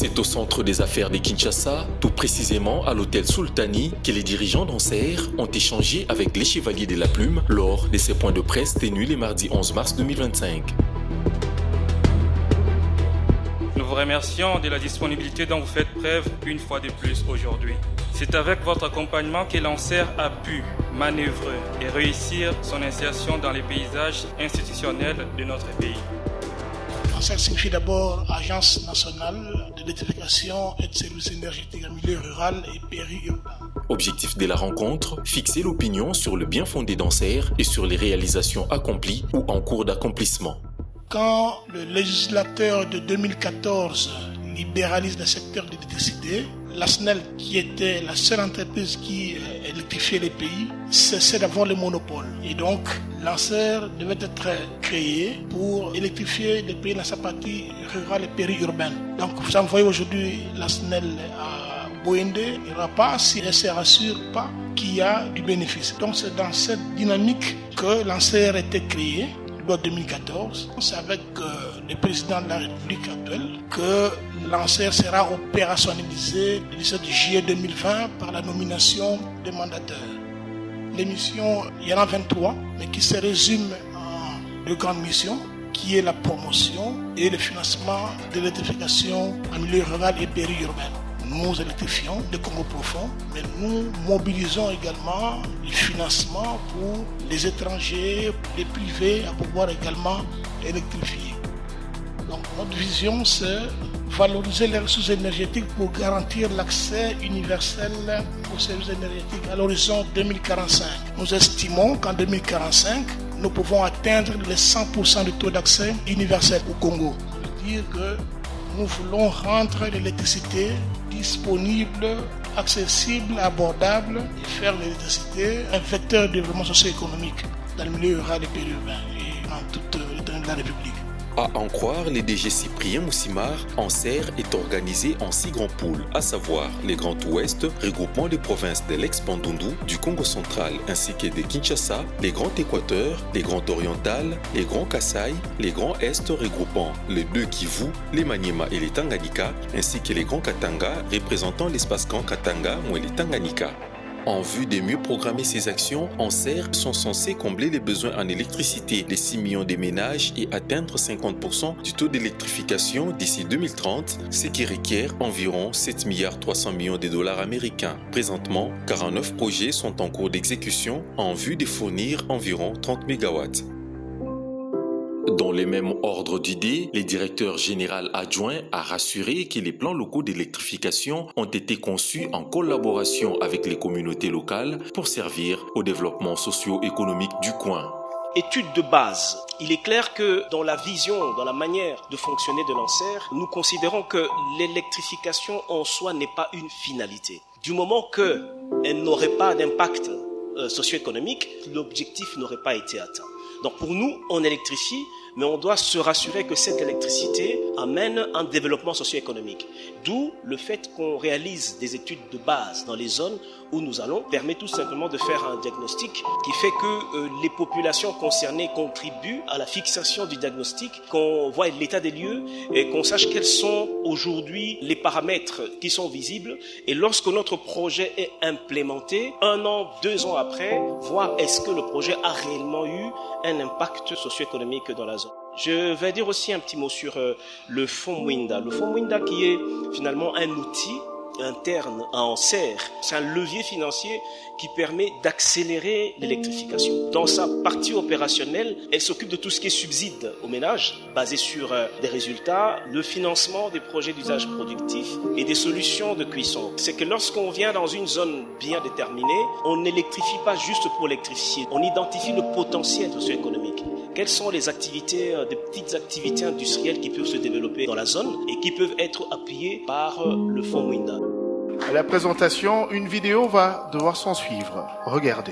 C'est au centre des affaires de Kinshasa, tout précisément à l'hôtel Sultani, que les dirigeants d'Anser ont échangé avec les chevaliers de la plume lors de ces points de presse tenus le mardi 11 mars 2025. Nous vous remercions de la disponibilité dont vous faites preuve une fois de plus aujourd'hui. C'est avec votre accompagnement que l'Anser a pu manœuvrer et réussir son insertion dans les paysages institutionnels de notre pays. ANSER signifie d'abord Agence nationale de l'électrification et de services énergétiques en milieu rural et périurbain. Objectif de la rencontre, fixer l'opinion sur le bien fondé d'Anser et sur les réalisations accomplies ou en cours d'accomplissement. Quand le législateur de 2014 libéralise le secteur de l'électricité, la SNEL, qui était la seule entreprise qui électrifiait les pays, cessait d'avoir le monopole. Et donc, l'ANSER devait être créé pour électrifier les pays dans sa partie rurale et périurbaine. Donc, vous envoyez aujourd'hui la SNEL à Boende, il n'y aura pas si elle ne se rassure pas qu'il y a du bénéfice. Donc, c'est dans cette dynamique que l'ANSER a été créé. En 2014, c'est avec le président de la République actuelle que l'ANSER sera opérationnalisé le 17 juillet 2020 par la nomination des mandataires. Les missions, il y en a 23, mais qui se résument en deux grandes missions, qui est la promotion et le financement de l'électrification en milieu rural et périurbain. Nous électrifions le Congo profond, mais nous mobilisons également le financement pour les étrangers, les privés, à pouvoir également électrifier. Donc notre vision, c'est valoriser les ressources énergétiques pour garantir l'accès universel aux services énergétiques à l'horizon 2045. Nous estimons qu'en 2045, nous pouvons atteindre les 100% du taux d'accès universel au Congo. Ça veut dire que nous voulons rendre l'électricité disponible, accessible, abordable et faire de l'électricité un vecteur de développement socio-économique dans le milieu rural et périurbain et dans toute l'étendue de la République. À en croire les DG Cyprien Moussimar, Anser est organisé en 6 grands pôles, à savoir les Grands Ouest, regroupement des provinces de l'ex-Bandundu, du Congo central ainsi que de Kinshasa, les Grands Équateur, les Grands Oriental, les Grands Kasaï, les Grands Est regroupant les 2 Kivu, les Maniema et les Tanganyika, ainsi que les Grands Katanga représentant l'espace Grand Katanga ou les Tanganyika. En vue de mieux programmer ces actions, Anser sont censés combler les besoins en électricité des 6 millions de ménages et atteindre 50% du taux d'électrification d'ici 2030, ce qui requiert environ 7 milliards 300 millions de dollars américains. Présentement, 49 projets sont en cours d'exécution en vue de fournir environ 30 mégawatts. Dans les mêmes ordres d'idées, le directeur général adjoint a rassuré que les plans locaux d'électrification ont été conçus en collaboration avec les communautés locales pour servir au développement socio-économique du coin. Étude de base. Il est clair que dans la vision, dans la manière de fonctionner de l'ANSER, nous considérons que l'électrification en soi n'est pas une finalité. Du moment qu'elle n'aurait pas d'impact socio-économique, l'objectif n'aurait pas été atteint. Donc pour nous, on électrifie, mais on doit se rassurer que cette électricité amène un développement socio-économique. D'où le fait qu'on réalise des études de base dans les zones où nous allons, permet tout simplement de faire un diagnostic qui fait que les populations concernées contribuent à la fixation du diagnostic, qu'on voit l'état des lieux et qu'on sache quels sont aujourd'hui les paramètres qui sont visibles. Et lorsque notre projet est implémenté, 1 an, 2 ans après, voir est-ce que le projet a réellement eu un impact socio-économique dans la zone. Je vais dire aussi un petit mot sur le fonds Mwinda. Le fonds Mwinda qui est finalement un outil interne à Anser. C'est un levier financier qui permet d'accélérer l'électrification. Dans sa partie opérationnelle, elle s'occupe de tout ce qui est subside aux ménages, basé sur des résultats, le financement des projets d'usage productif et des solutions de cuisson. C'est que lorsqu'on vient dans une zone bien déterminée, on n'électrifie pas juste pour électrifier, on identifie le potentiel socio-économique. Quelles sont les activités, des petites activités industrielles qui peuvent se développer dans la zone et qui peuvent être appuyées par le fonds Mwinda. À la présentation, une vidéo va devoir s'en suivre. Regardez.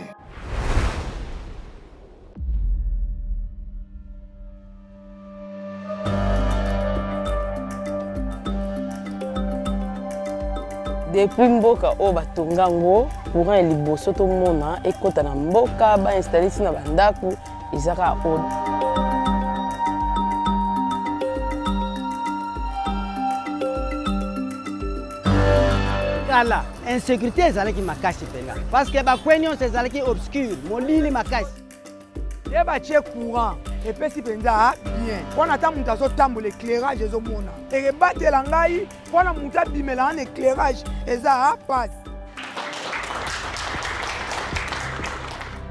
Depuis mboka oyo batonga ngo courant ya liboso tomona ekota na mboka bainstalle tina bandako ezaka oyo. kala insécurité ezalaki makasi mpenza parce que bakwe nyonso ezalaki obscure molili makasi ye batie courant epesi mpenza bien mpona ata moto azotambola éclairage ezomona ekebatela ngai mpona moto abimela wana éclairage eza pasi.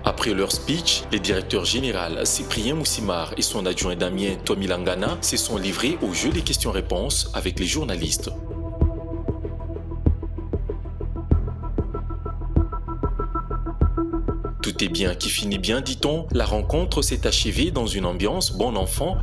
Après leur speech, le directeur général Cyprien Moussimar et son adjoint Damien Tomilangana se sont livrés au jeu des questions-réponses avec les journalistes. Tout est bien qui finit bien, dit-on. La rencontre s'est achevée dans une ambiance bon enfant.